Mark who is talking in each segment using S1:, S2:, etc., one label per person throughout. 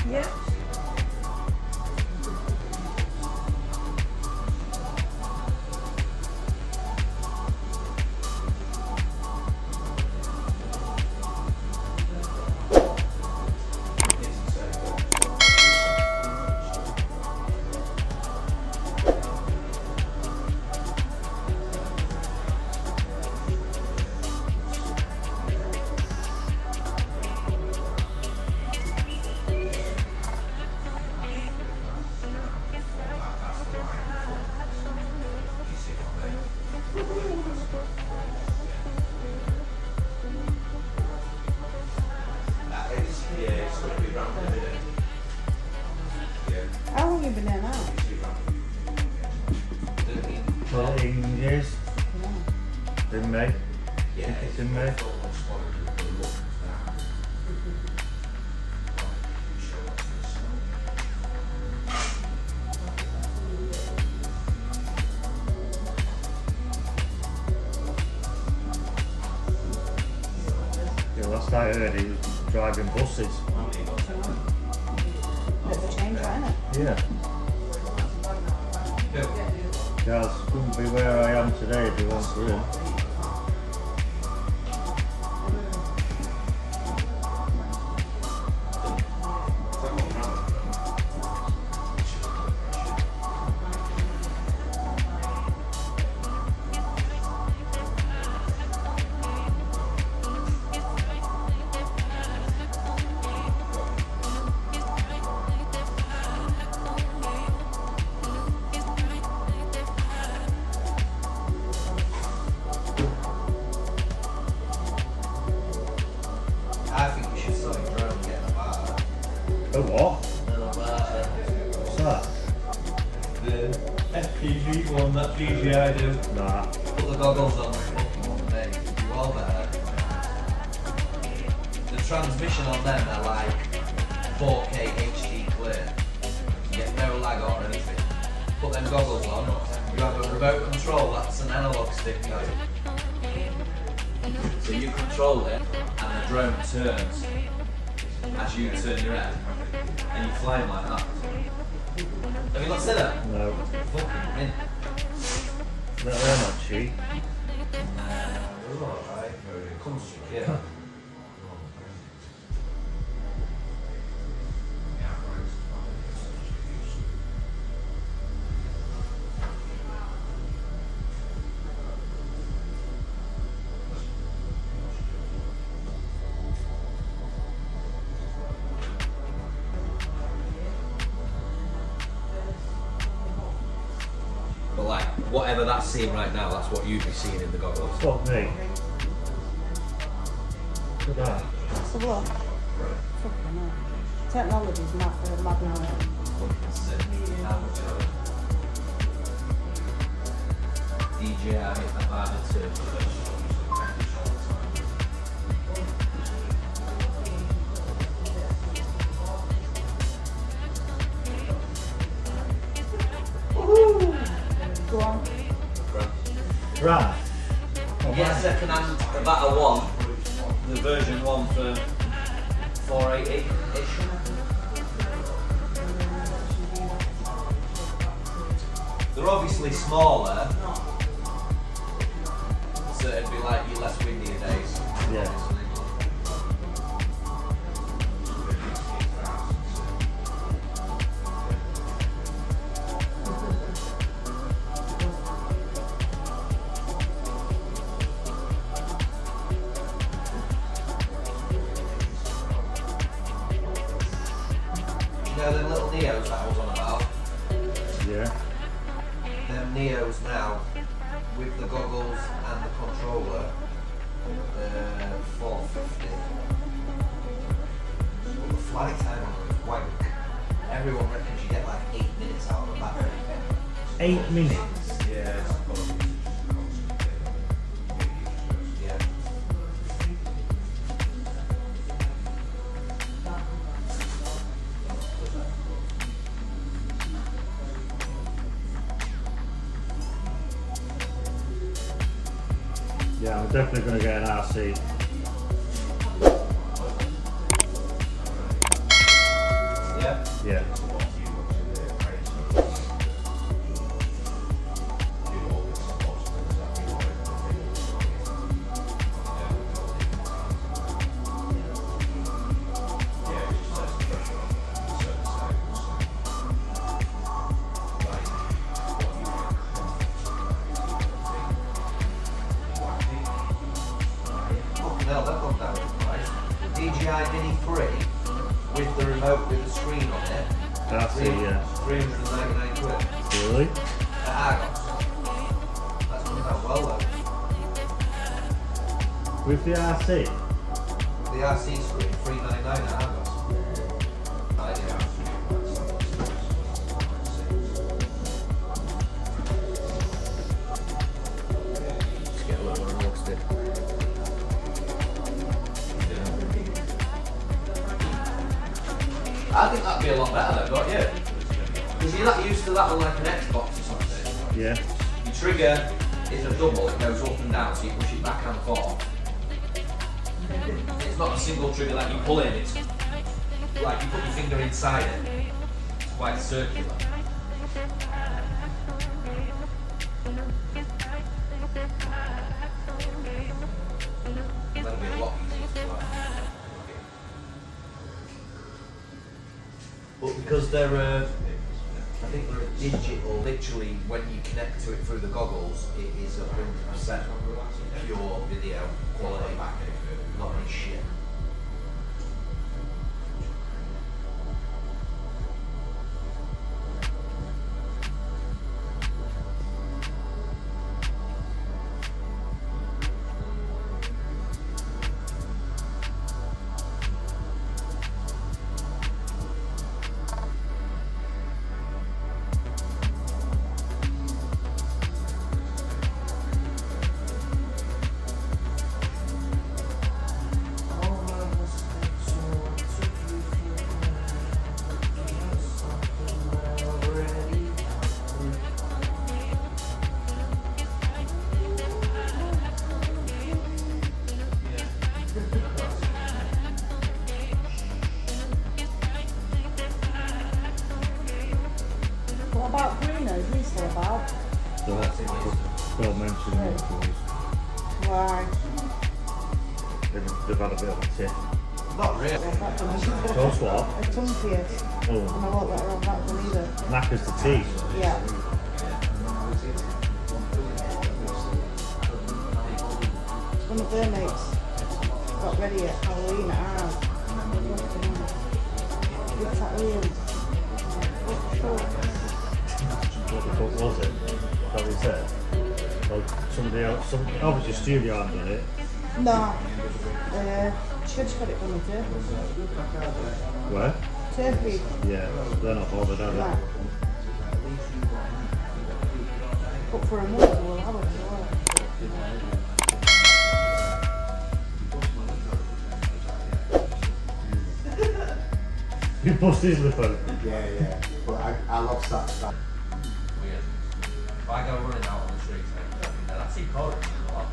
S1: Yeah. How long have you been there now?
S2: 13 years. In May. Yeah, it's in May. Yeah, last I heard he was driving buses.
S1: Bit of a change, isn't it?
S2: Yeah. Guys, couldn't be where I am today if it weren't for him.
S3: I think you should start your drone and get a bar.
S2: Oh what? What's that?
S3: The FPG one that DJI do.
S2: Nah.
S3: Put the goggles on, mate. You all better. The transmission on them are like 4K HD clear. You get no lag or anything. Put them goggles on. You have a remote control. That's an analog stick, guys. So you control it, and the drone turns as you turn your head, and you fly like that. Have you not seen it?
S2: No.
S3: Fucking mint.
S2: They're not cheap.
S3: They're alright. It comes from here. But like, whatever that's seeing right now, that's what you'd be seeing in the goggles.
S2: Fuck me. Look at that.
S1: That's the what? Fucking hell. Technology's mad now.
S3: DJI Avata 2.
S1: Go on.
S2: Right. Oh,
S3: Yeah,
S2: man.
S3: second hand Avata 1, the version 1 for 480-ish. They're obviously smaller, so it'd be like your less windier days.
S2: Yeah.
S3: You know them little Neos that I was on about?
S2: Yeah.
S3: Them Neos now, with the goggles and the controller, 450. But the flight time on them is wank. Everyone reckons you get like 8 minutes out of the battery.
S2: 8 minutes.
S3: Yeah. Yeah.
S2: Yeah, I'm definitely going to get an RC.
S3: Yeah.
S2: Yeah.
S3: No, that one down, right? DJI Mini 3 with the remote with the screen on it.
S2: That's it, yeah.
S3: 399 quid.
S2: Really?
S3: At Argos. That's coming out well though.
S2: With the RC?
S3: The RC screen, 399 at Argos. Idea. Just get a little unboxed it. I think that'd be a lot better though, don't you? Because you're not used to that on like an Xbox or something.
S2: Yeah.
S3: Your trigger is a double, it goes up and down, so you push it back and forth. It's not a single trigger that you pull in, it's like you put your finger inside it. It's quite circular. That'll be a lot easier to work. But because they're, I think they're digital, literally when you connect to it through the goggles, it is 100% pure video quality, not any shit.
S1: What about Bruno? Is he still about?
S2: Don't mention it, please.
S1: Why?
S2: They've had a bit of a tip.
S3: Not really.
S1: That one is
S2: Toast what?
S1: a tongue pierce. And I
S2: Oh,
S1: won't let her have that one either.
S2: knackers the teeth.
S1: Yeah. One of their mates got ready at Halloween at ours. Good Halloween.
S2: What the fuck was it? That we said? Well, somebody else, obviously studio hadn't done it.
S1: No. Church got it from the turkey.
S2: Where?
S1: Turkey.
S2: Yeah, they're not bothered, are
S1: No.
S2: they?
S1: But for a month we'll have it as well.
S2: You bust his lip open.
S4: Yeah. But I love that stuff.
S3: Weird. If I go running out on the streets, that's in chorus a lot.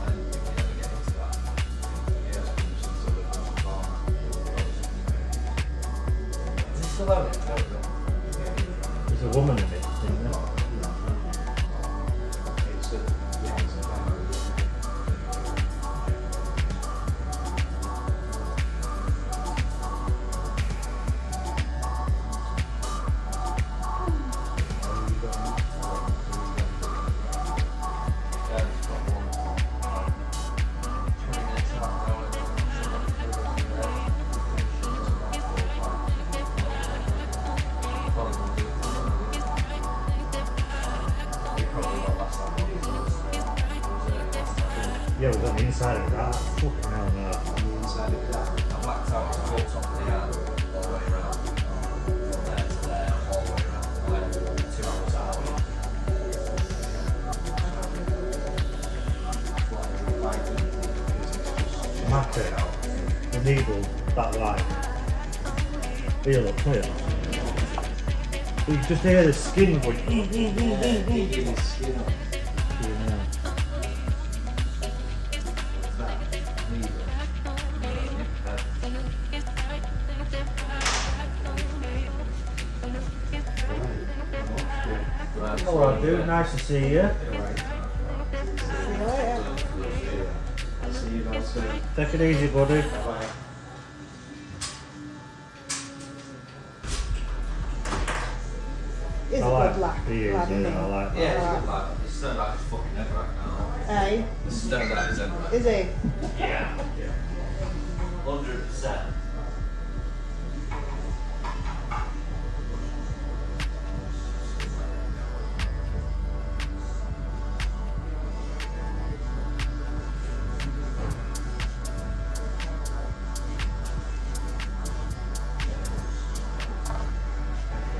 S3: I didn't think we'd ever get into that. Is it still out there?
S2: There's a woman in it, isn't there? Yeah, it was on the inside of that. Fucking hell, no.
S4: On the inside of that.
S3: I blacked out the full top of the arm all the way around. From there to there, all the way around. Like 2 hours out.
S2: Mapping the needle that wide. Here, look, clear. You just hear the skin going.
S4: Keeping his skin up.
S2: Yeah.
S4: That needle.
S2: Alright, dude, nice to see you.
S4: Alright.
S1: See you later.
S4: See you guys soon.
S2: Take it easy, buddy.
S4: Bye-bye.
S1: He's
S2: I
S1: a
S2: like
S1: good lad.
S2: he is,
S1: Lad, isn't
S2: yeah,
S1: he?
S2: I like that.
S3: Yeah, it's good lad. He's turned out his fucking head right now.
S1: Hey,
S3: He's turned out his head right.
S1: is he?
S3: Yeah. 100%.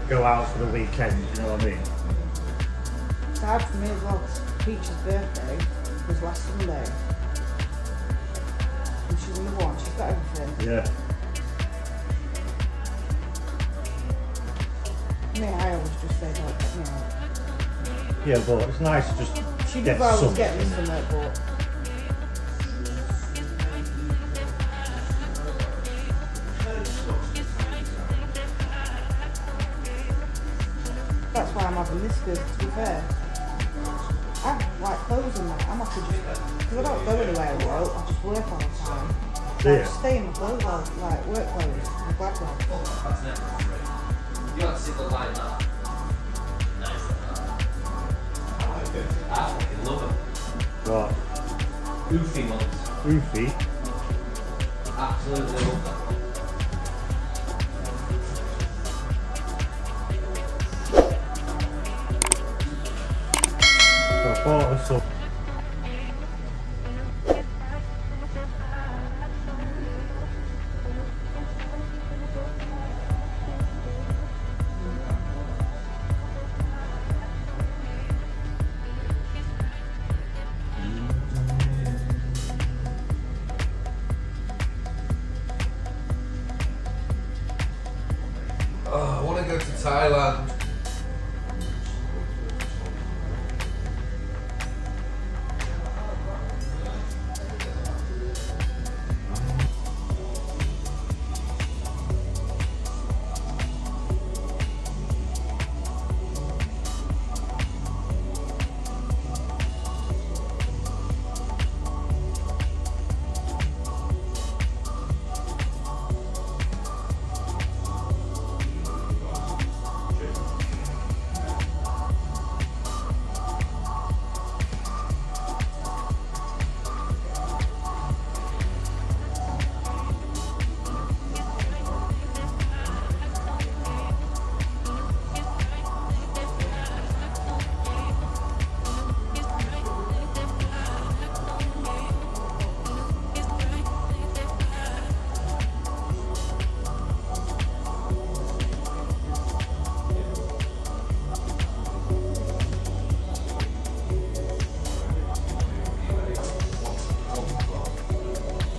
S2: Go out for the weekend, you know what I mean?
S1: It's hard for me as well, 'cause Peach's birthday was last Sunday. And she's number one, she's got everything.
S2: Yeah.
S1: Me, I always just say, don't get me out.
S2: Yeah, but it's nice to just
S1: She
S2: get
S1: does always
S2: something.
S1: get me something, but that's why I'm having this, because to be fair, I like clothes and that. I'm happy just, because I don't go anywhere I work, I just work all the time. So I
S2: Yeah.
S1: just stay in my clothes, like work clothes, my glad one.
S3: That's never free. You want to see the line now? Nice. I like it. I fucking love it.
S2: What?
S3: Goofy ones.
S2: Roofy?
S3: Absolutely love them.
S2: So I thought it was some.
S3: Oh, I want to go to Thailand.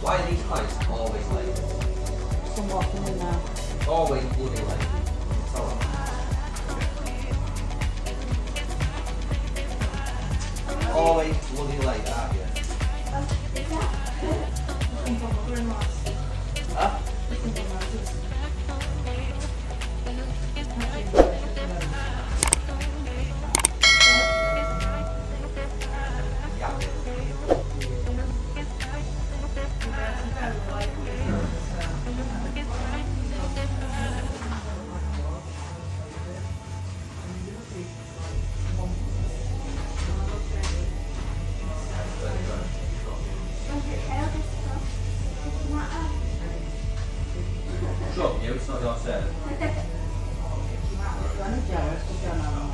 S3: Why are these clients always late?
S1: Some walking in now.
S3: Always bloody late. Tell them. Always bloody late, aren't you? Huh? Yeah. Drop you, it's not your turn.
S1: I'm jealous, because you're not on.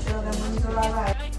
S1: Sure, them ones are alright.